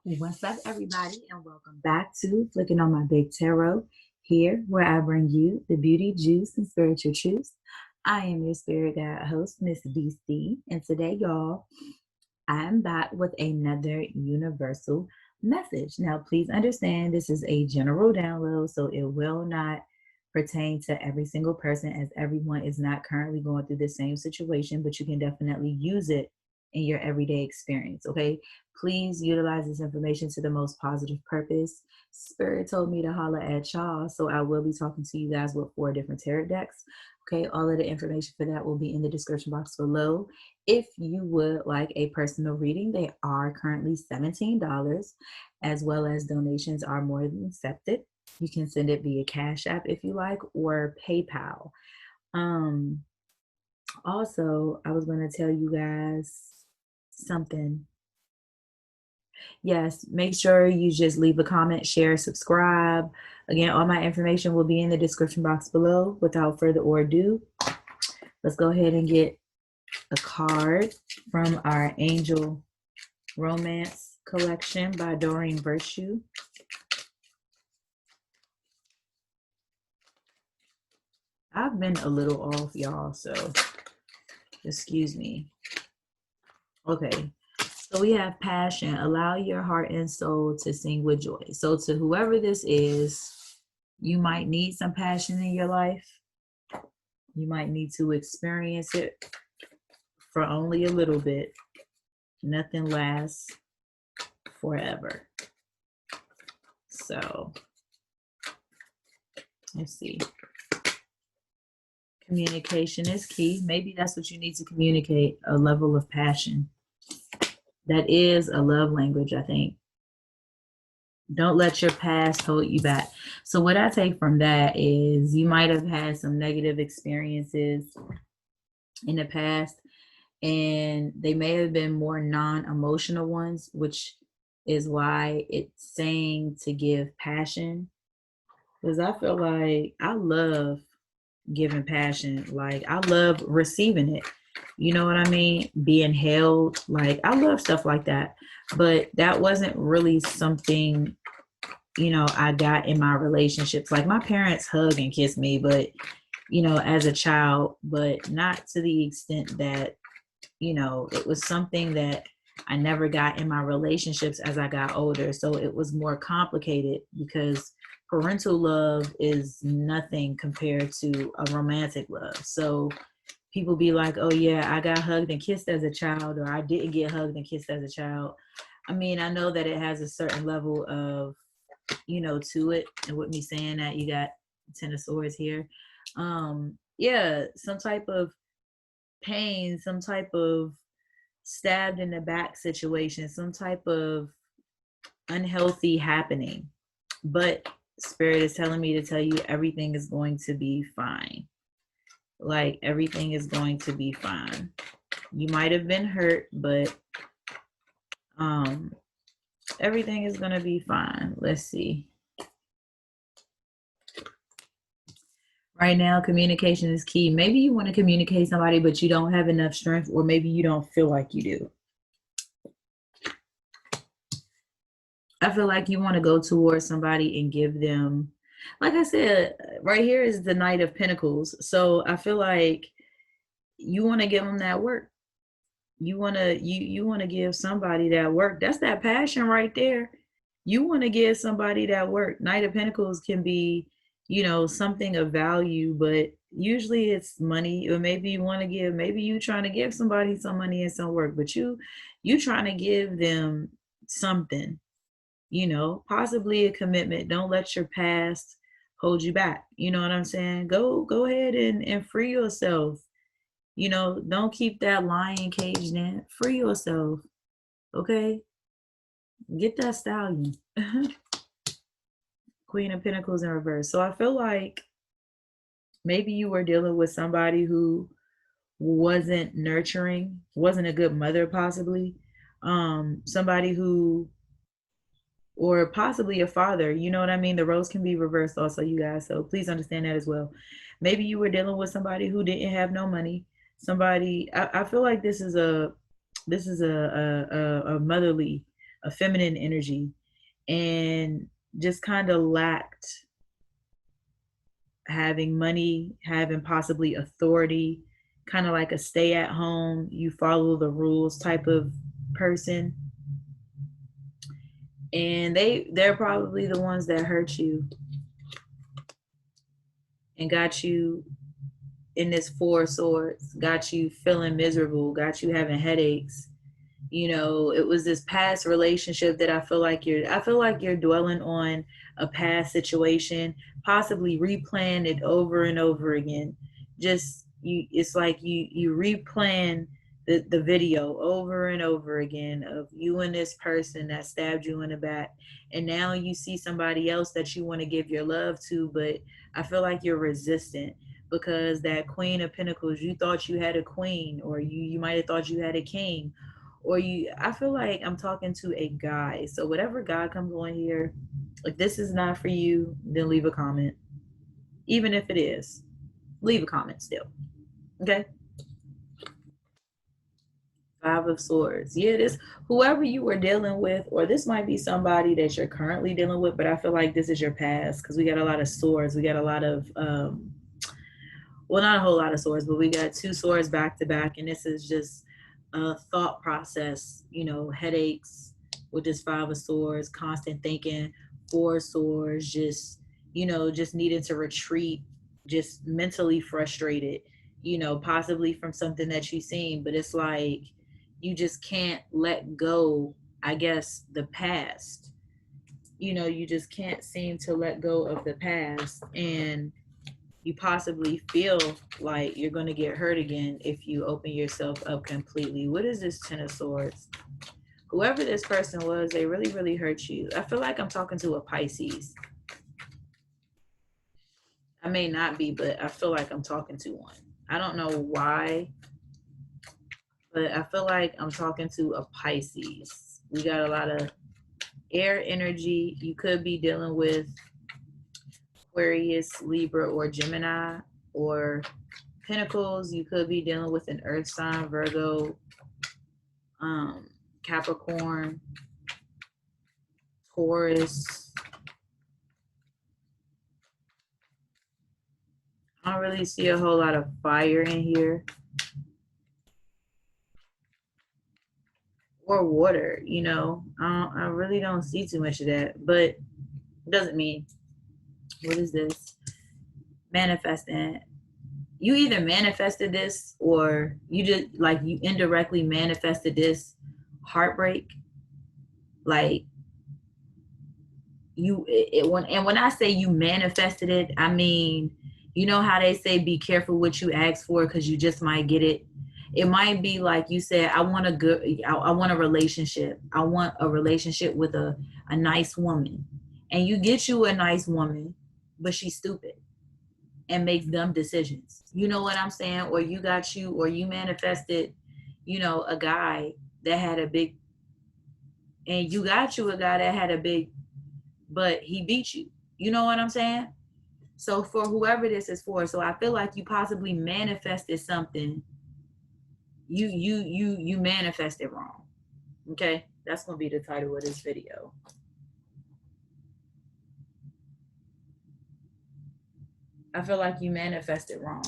What's up, everybody, and welcome back to Flicking on My Big Tarot, here where I bring you the beauty, juice, and spiritual truths. I am your spirit guide host, Miss DC, and today, y'all, I am back with another universal message. Now, please understand this is a general download, so it will not pertain to every single person, as everyone is not currently going through the same situation, but you can definitely use it in your everyday experience. Okay, please utilize this information to the most positive purpose. Spirit told me to holler at y'all, so I will be talking to you guys with 4 different tarot decks. Okay, all of the information for that will be in the description box below. If you would like a personal reading, they are currently $17, as well as donations are more than accepted. You can send it via Cash App if you like, or PayPal. Also, I was going to tell you guys something. Yes, make sure you just leave a comment, share, subscribe. Again, all my information will be in the description box below. Without further ado, let's go ahead and get a card from our Angel Romance collection by Doreen Virtue. I've been a little off, y'all, so excuse me. Okay, so we have passion. Allow your heart and soul to sing with joy. So to whoever this is, you might need some passion in your life. You might need to experience it for only a little bit. Nothing lasts forever. So let's see. Communication is key. Maybe that's what you need to communicate, a level of passion. That is a love language, I think. Don't let your past hold you back. So what I take from that is you might have had some negative experiences in the past, and they may have been more non-emotional ones, which is why it's saying to give passion. Because I feel like I love giving passion. Like I love receiving it. You know what I mean? Being held. Like I love stuff like that. But that wasn't really something, I got in my relationships. Like my parents hug and kiss me, but, as a child, but not to the extent that, it was something that I never got in my relationships as I got older. So it was more complicated because parental love is nothing compared to a romantic love. So people be like, oh yeah, I got hugged and kissed as a child, or I didn't get hugged and kissed as a child. I mean, I know that it has a certain level of, to it. And with me saying that, you got Ten of Swords here. Yeah, some type of pain, some type of stabbed in the back situation, some type of unhealthy happening. But Spirit is telling me to tell you everything is going to be fine. Like everything is going to be fine. You might have been hurt, but everything is going to be fine. Let's see. Right now, communication is key. Maybe you want to communicate somebody, but you don't have enough strength, or maybe you don't feel like you do. I feel like you want to go towards somebody and give them, like I said, right here is the Knight of Pentacles. So I feel like you want to give them that work. You want to give somebody that work. That's that passion right there. You want to give somebody that work. Knight of Pentacles can be, something of value, but usually it's money, or maybe you want to give, maybe you trying to give somebody some money and some work, but you trying to give them something, possibly a commitment. Don't let your past hold you back. You know what I'm saying? Go ahead and free yourself. Don't keep that lion caged in. Free yourself. Okay? Get that stallion. Queen of Pentacles in reverse. So I feel like maybe you were dealing with somebody who wasn't nurturing, wasn't a good mother, possibly. Somebody who, or possibly a father, you know what I mean? The roles can be reversed also, you guys. So please understand that as well. Maybe you were dealing with somebody who didn't have no money. Somebody, I feel like this is a motherly a feminine energy, and just kind of lacked having money, having possibly authority, kind of like a stay at home, you follow the rules type of person. And they're probably the ones that hurt you and got you in this Four of Swords, got you feeling miserable, got you having headaches. You know, it was this past relationship that I feel like you're dwelling on a past situation, possibly replaying it over and over again. Just it's like you replan the video over and over again of you and this person that stabbed you in the back, and now you see somebody else that you want to give your love to, but I feel like you're resistant because that Queen of Pentacles, you thought you had a queen, or you might have thought you had a king, or I feel like I'm talking to a guy. So whatever guy comes on here, if this is not for you, then leave a comment. Even if it is, leave a comment still. Okay? Five of Swords. Yeah, this, whoever you were dealing with, or this might be somebody that you're currently dealing with, but I feel like this is your past, because we got a lot of swords. We got a lot of, well, not a whole lot of swords, but we got two swords back to back, and this is just a thought process, you know, headaches with this Five of Swords, constant thinking. Four of Swords, just, you know, just needing to retreat, just mentally frustrated, you know, possibly from something that you've seen, but it's like you just can't let go, I guess, the past. You know, you just can't seem to let go of the past, and you possibly feel like you're going to get hurt again if you open yourself up completely. What is this Ten of Swords? Whoever this person was, they really, really hurt you. I feel like I'm talking to a Pisces. I may not be, but I feel like I'm talking to one. I don't know why, but I feel like I'm talking to a Pisces. We got a lot of air energy. You could be dealing with Aquarius, Libra, or Gemini, or Pentacles. You could be dealing with an earth sign, Virgo, Capricorn, Taurus. I don't really see a whole lot of fire in here. Or water, you know. I really don't see too much of that, but it doesn't mean. What is this? Manifesting. You either manifested this, or you just, like, you indirectly manifested this heartbreak. Like, when I say you manifested it, I mean, you know how they say be careful what you ask for, because you just might get it. It might be like you said, I want a relationship. I want a relationship with a nice woman. And you get you a nice woman, but she's stupid and makes dumb decisions. You know what I'm saying? Or you manifested, you know, a guy that had a big, and you got you a guy that had a big, but he beat you. You know what I'm saying? So for whoever this is for, so I feel like you possibly manifested something. You manifested wrong. Okay? That's going to be the title of this video. I feel like you manifested wrong.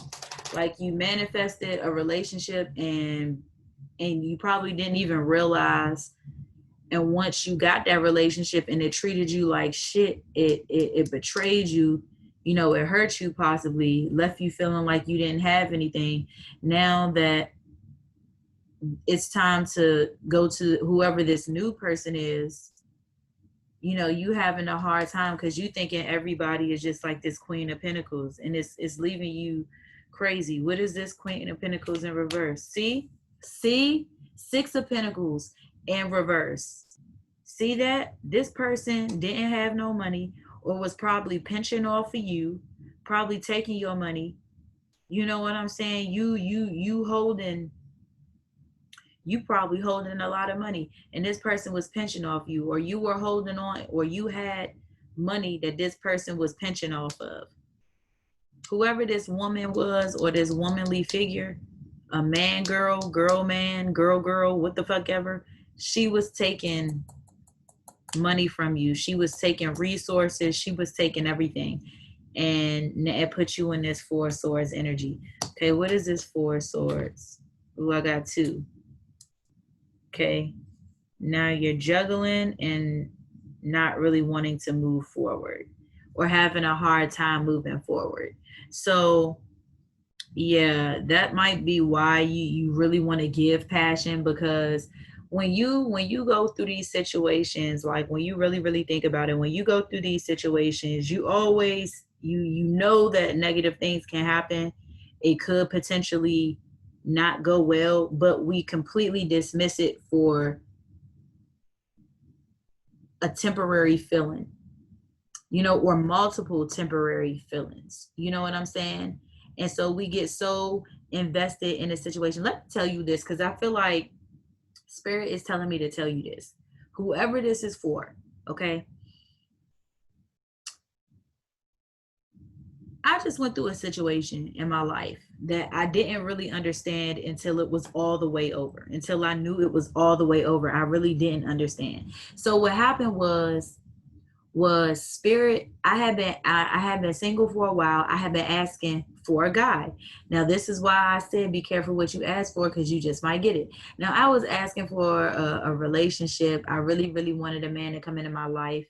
Like you manifested a relationship, and you probably didn't even realize. And once you got that relationship and it treated you like shit, it betrayed you, you know, it hurt you, possibly left you feeling like you didn't have anything. Now that it's time to go to whoever this new person is, you know, you having a hard time because you thinking everybody is just like this Queen of Pentacles, and it's leaving you crazy. What is this Queen of Pentacles in reverse? See? Six of Pentacles in reverse. See that? This person didn't have no money, or was probably pinching off of you, probably taking your money. You know what I'm saying? You probably holding a lot of money, and this person was pinching off you, or you were holding on, or you had money that this person was pinching off of. Whoever this woman was, or this womanly figure, a man, girl, man, girl, what the fuck ever, she was taking money from you. She was taking resources. She was taking everything. And it put you in this Four of Swords energy. Okay, what is this Four of Swords? Ooh, I got two. Okay, now you're juggling and not really wanting to move forward or having a hard time moving forward. So yeah, that might be why you really want to give passion, because when you go through these situations, like when you really think about it, when you go through these situations, you always you know that negative things can happen. It could potentially not go well, but we completely dismiss it for a temporary feeling, you know, or multiple temporary feelings. You know what I'm saying? And so we get so invested in a situation. Let me tell you this, because I feel like Spirit is telling me to tell you this. Whoever this is for, okay? I just went through a situation in my life that I didn't really understand until it was all the way over. Until I knew it was all the way over, I really didn't understand. So what happened was Spirit. I had been single for a while. I had been asking for a guy. Now this is why I said be careful what you ask for, because you just might get it. Now I was asking for a relationship. I really wanted a man to come into my life,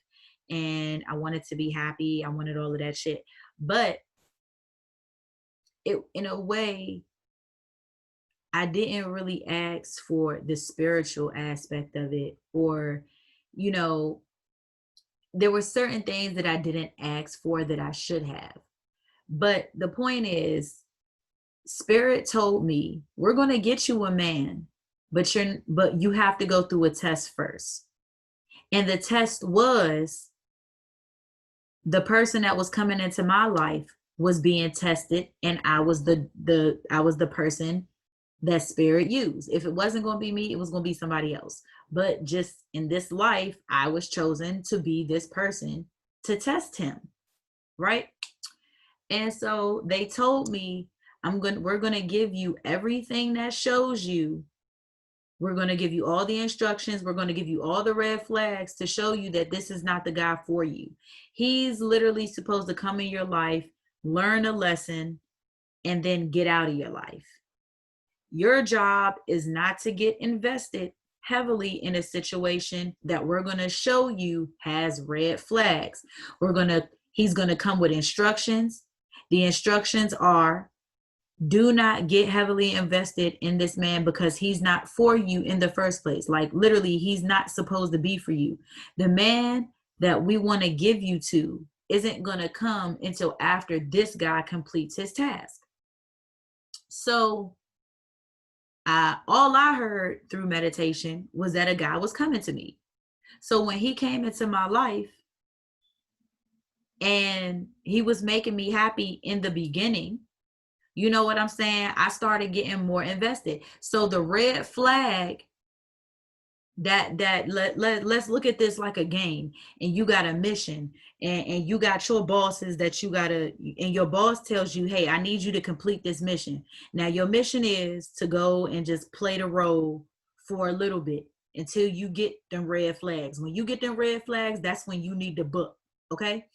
and I wanted to be happy. I wanted all of that shit. But it, in a way, I didn't really ask for the spiritual aspect of it, or, you know, there were certain things that I didn't ask for that I should have. But the point is, Spirit told me, we're going to get you a man, but you have to go through a test first. And the test was, the person that was coming into my life was being tested, and I was the person that Spirit used. If it wasn't going to be me, it was going to be somebody else. But just in this life, I was chosen to be this person to test him, right? And so they told me, we're going to give you everything that shows you. We're going to give you all the instructions. We're going to give you all the red flags to show you that this is not the guy for you. He's literally supposed to come in your life, learn a lesson, and then get out of your life. Your job is not to get invested heavily in a situation that we're going to show you has red flags. He's going to come with instructions. The instructions are, do not get heavily invested in this man, because he's not for you in the first place. Like literally, he's not supposed to be for you. The man that we want to give you to isn't going to come until after this guy completes his task. So all I heard through meditation was that a guy was coming to me. So when he came into my life and he was making me happy in the beginning, you know what I'm saying? I started getting more invested. So the red flag, let's look at this like a game, and you got a mission, and you got your bosses that you gotta, and your boss tells you, hey, I need you to complete this mission. Now your mission is to go and just play the role for a little bit until you get them red flags. When you get them red flags, that's when you need to book. Okay.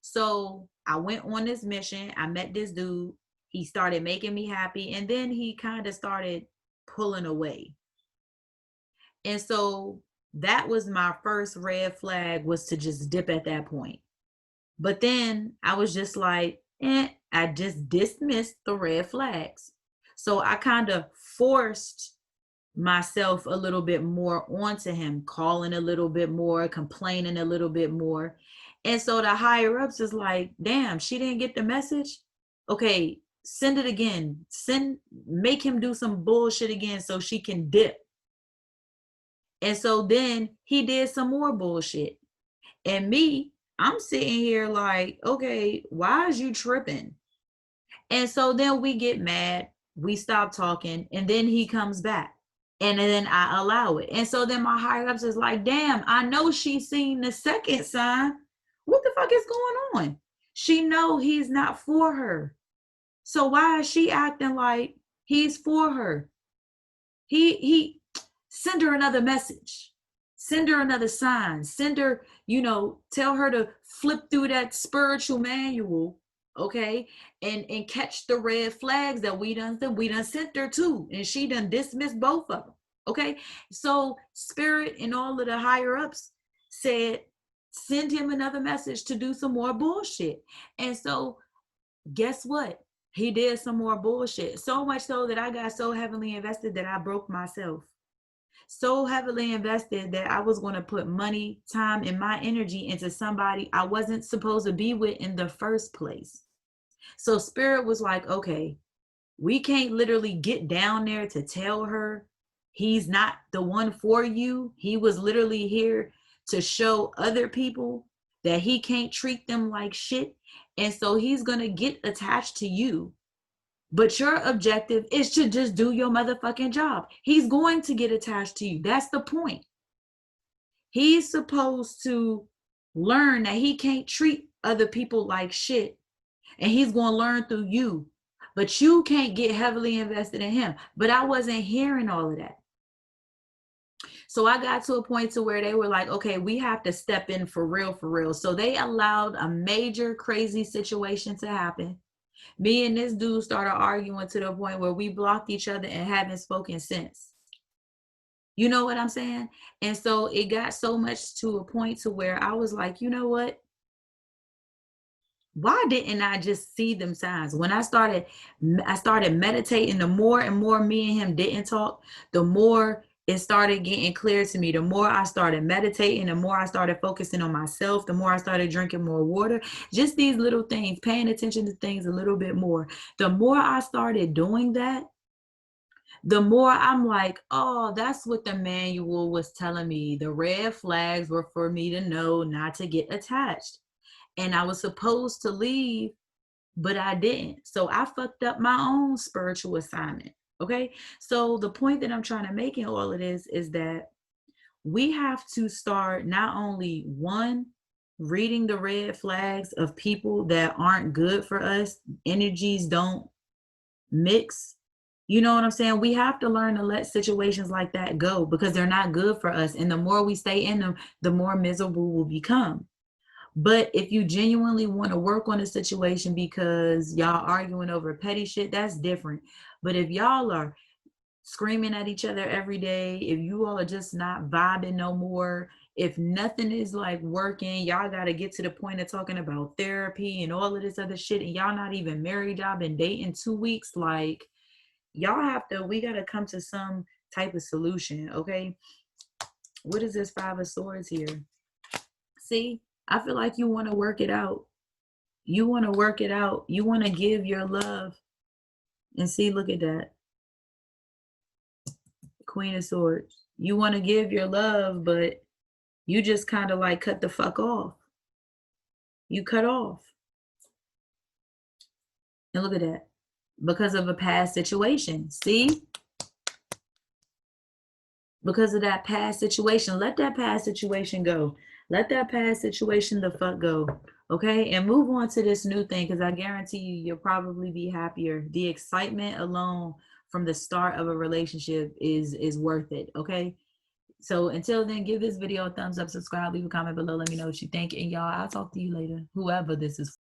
So I went on this mission. I met this dude. He started making me happy, and then he kind of started pulling away. And so that was my first red flag, was to just dip at that point. But then I was just like, I just dismissed the red flags. So I kind of forced myself a little bit more onto him, calling a little bit more, complaining a little bit more. And so the higher ups is like, damn, she didn't get the message. Okay, send it again. Make him do some bullshit again so she can dip. And so then he did some more bullshit. And me, I'm sitting here like, okay, why is you tripping? And so then we get mad, we stop talking, and then he comes back. And then I allow it. And so then my higher ups is like, damn, I know she's seen the second sign. What the fuck is going on? She know he's not for her. So why is she acting like he's for her? He send her another message. Send her another sign. Send her, you know, tell her to flip through that spiritual manual, okay, and catch the red flags that we done sent her to, and she done dismissed both of them. Okay, so spirit and all of the higher ups said, send him another message to do some more bullshit. And so guess what? He did some more bullshit. So much so that I got so heavily invested that I broke myself. So heavily invested that I was going to put money, time, and my energy into somebody I wasn't supposed to be with in the first place. So spirit was like, okay, we can't literally get down there to tell her he's not the one for you. He was literally here to show other people that he can't treat them like shit. And so he's going to get attached to you. But your objective is to just do your motherfucking job. He's going to get attached to you. That's the point. He's supposed to learn that he can't treat other people like shit. And he's going to learn through you. But you can't get heavily invested in him. But I wasn't hearing all of that. So I got to a point to where they were like, okay, we have to step in for real, for real. So they allowed a major crazy situation to happen. Me and this dude started arguing to the point where we blocked each other and haven't spoken since. You know what I'm saying? And so it got so much to a point to where I was like, you know what? Why didn't I just see them signs? When I started meditating, the more and more me and him didn't talk, the more it started getting clear to me. The more I started meditating, the more I started focusing on myself, the more I started drinking more water. Just these little things, paying attention to things a little bit more. The more I started doing that, the more I'm like, oh, that's what the manual was telling me. The red flags were for me to know not to get attached. And I was supposed to leave, but I didn't. So I fucked up my own spiritual assignment. Okay. So the point that I'm trying to make in all of this is that we have to start not only one, reading the red flags of people that aren't good for us. Energies don't mix. You know what I'm saying? We have to learn to let situations like that go because they're not good for us. And the more we stay in them, the more miserable we'll become. But if you genuinely want to work on a situation because y'all arguing over petty shit, that's different. But if y'all are screaming at each other every day, if you all are just not vibing no more, if nothing is like working, y'all got to get to the point of talking about therapy and all of this other shit, and y'all not even married, y'all been dating 2 weeks, like we got to come to some type of solution. Okay. What is this 5 of Swords here? See, I feel like you want to work it out. You want to work it out. You want to give your love. And see, look at that. Queen of Swords. You want to give your love, but you just kind of like cut the fuck off. You cut off. And look at that. Because of a past situation. See? Because of that past situation. Let that past situation go. Let that past situation the fuck go. Okay? And move on to this new thing, because I guarantee you'll probably be happier. The excitement alone from the start of a relationship is worth it. Okay? So until then, give this video a thumbs up, subscribe, leave a comment below, let me know what you think. And y'all, I'll talk to you later. Whoever this is